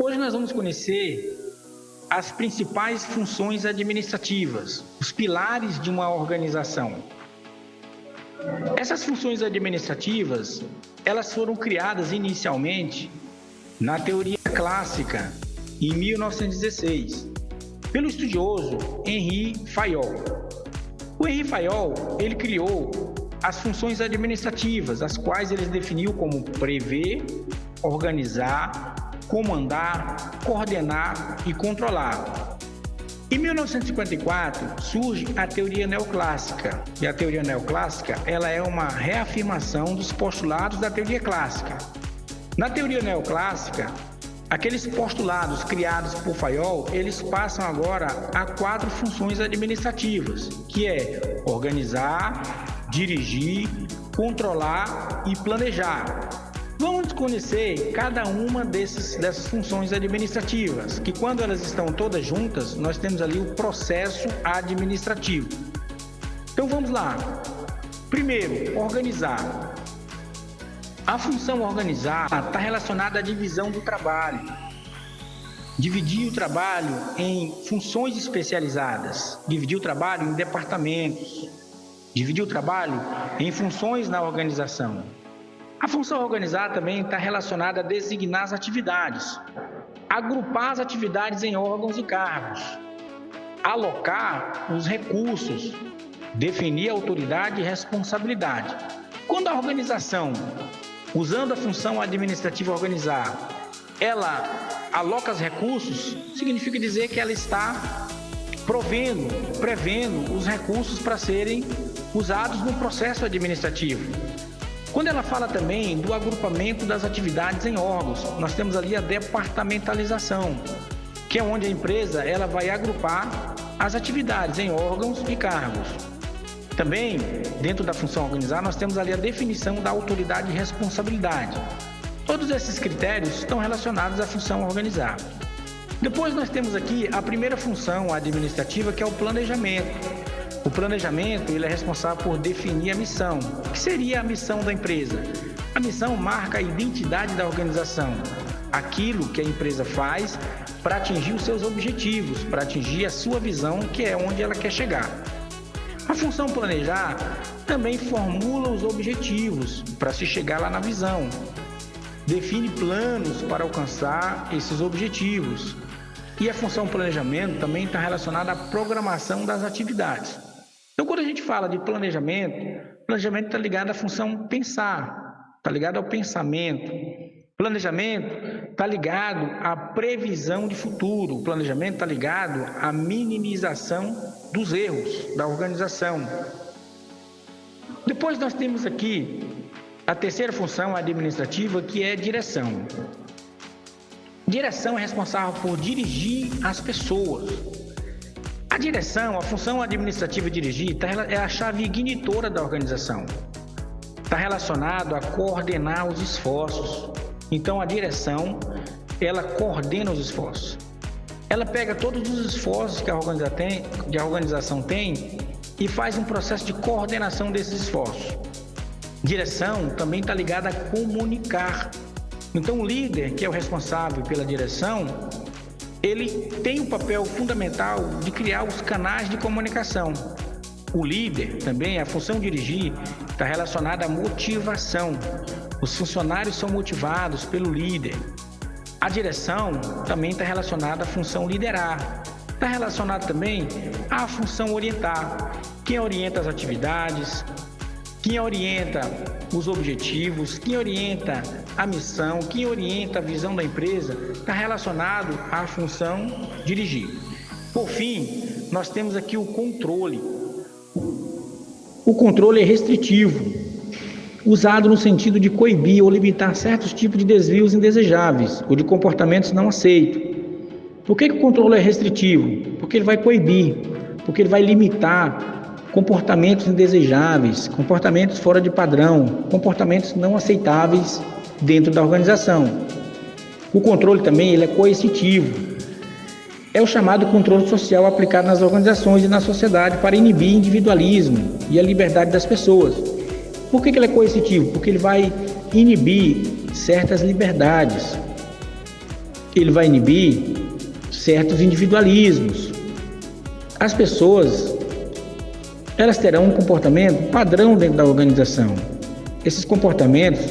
Hoje nós vamos conhecer as principais funções administrativas, os pilares de uma organização. Essas funções administrativas, elas foram criadas inicialmente na teoria clássica, em 1916, pelo estudioso Henri Fayol. O Henri Fayol, ele criou as funções administrativas, as quais ele definiu como prever, organizar, comandar, coordenar e controlar. Em 1954 surge a teoria neoclássica, e a teoria neoclássica ela é uma reafirmação dos postulados da teoria clássica. Na teoria neoclássica, aqueles postulados criados por Fayol, eles passam agora a 4 funções administrativas, que é organizar, dirigir, controlar e planejar. Vamos conhecer cada uma dessas funções administrativas, que quando elas estão todas juntas, nós temos ali o processo administrativo. Então vamos lá. Primeiro, organizar. A função organizar está relacionada à divisão do trabalho. Dividir o trabalho em funções especializadas, dividir o trabalho em departamentos, dividir o trabalho em funções na organização. A função organizar também está relacionada a designar as atividades, agrupar as atividades em órgãos e cargos, alocar os recursos, definir a autoridade e responsabilidade. Quando a organização, usando a função administrativa organizar, ela aloca os recursos, significa dizer que ela está prevendo os recursos para serem usados no processo administrativo. Quando ela fala também do agrupamento das atividades em órgãos, nós temos ali a departamentalização, que é onde a empresa ela vai agrupar as atividades em órgãos e cargos. Também, dentro da função organizar, nós temos ali a definição da autoridade e responsabilidade. Todos esses critérios estão relacionados à função organizar. Depois nós temos aqui a primeira função administrativa, que é o planejamento. O planejamento ele é responsável por definir a missão. O que seria a missão da empresa? A missão marca a identidade da organização, aquilo que a empresa faz para atingir os seus objetivos, para atingir a sua visão, que é onde ela quer chegar. A função planejar também formula os objetivos para se chegar lá na visão. Define planos para alcançar esses objetivos. E a função planejamento também está relacionada à programação das atividades. Então, quando a gente fala de planejamento está ligado à função pensar, está ligado ao pensamento. Planejamento está ligado à previsão de futuro. O planejamento está ligado à minimização dos erros da organização. Depois nós temos aqui a terceira função administrativa, que é direção. Direção é responsável por dirigir as pessoas. A direção, a função administrativa dirigir, é a chave ignitora da organização. Está relacionado a coordenar os esforços. Então, a direção, ela coordena os esforços. Ela pega todos os esforços que a organização tem e faz um processo de coordenação desses esforços. Direção também está ligada a comunicar. Então, o líder, que é o responsável pela direção, ele tem um papel fundamental de criar os canais de comunicação. O líder também, a função dirigir, está relacionada à motivação. Os funcionários são motivados pelo líder. A direção também está relacionada à função liderar. Está relacionada também à função orientar. Quem orienta as atividades, quem orienta os objetivos, quem orienta a missão, quem orienta a visão da empresa, está relacionado à função dirigir. Por fim, nós temos aqui o controle. O controle é restritivo, usado no sentido de coibir ou limitar certos tipos de desvios indesejáveis ou de comportamentos não aceitos. Por que o controle é restritivo? Porque ele vai coibir, porque ele vai limitar comportamentos indesejáveis, comportamentos fora de padrão, comportamentos não aceitáveis dentro da organização. O controle também ele é coercitivo. É o chamado controle social aplicado nas organizações e na sociedade para inibir individualismo e a liberdade das pessoas. Por que ele é coercitivo? Porque ele vai inibir certas liberdades. ele vai inibir certos individualismos. As pessoas, elas terão um comportamento padrão dentro da organização. Esses comportamentos,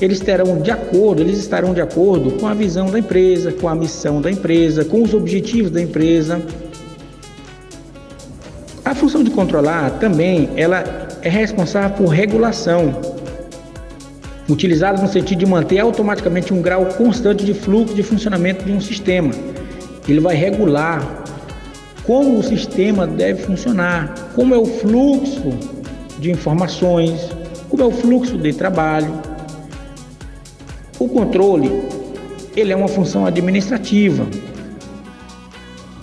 eles estarão de acordo com a visão da empresa, com a missão da empresa, com os objetivos da empresa. A função de controlar também, ela é responsável por regulação, utilizada no sentido de manter automaticamente um grau constante de fluxo de funcionamento de um sistema. Ele vai regular como o sistema deve funcionar, como é o fluxo de informações, como é o fluxo de trabalho. O controle, ele é uma função administrativa.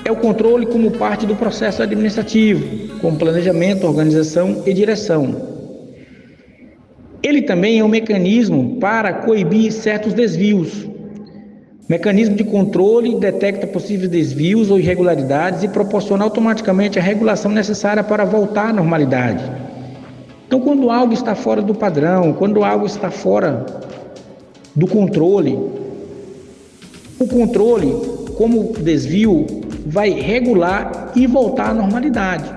É o controle como parte do processo administrativo, com planejamento, organização e direção. Ele também é um mecanismo para coibir certos desvios. O mecanismo de controle detecta possíveis desvios ou irregularidades e proporciona automaticamente a regulação necessária para voltar à normalidade. Então, quando algo está fora do padrão, quando algo está fora do controle, o controle, como desvio, vai regular e voltar à normalidade.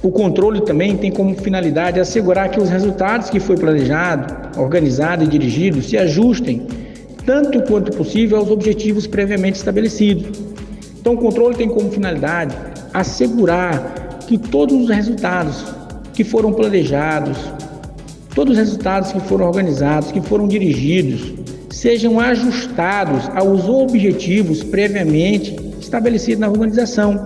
O controle também tem como finalidade assegurar que os resultados que foi planejado, organizado e dirigido se ajustem tanto quanto possível aos objetivos previamente estabelecidos. Então, o controle tem como finalidade assegurar que todos os resultados que foram planejados, todos os resultados que foram organizados, que foram dirigidos, sejam ajustados aos objetivos previamente estabelecidos na organização.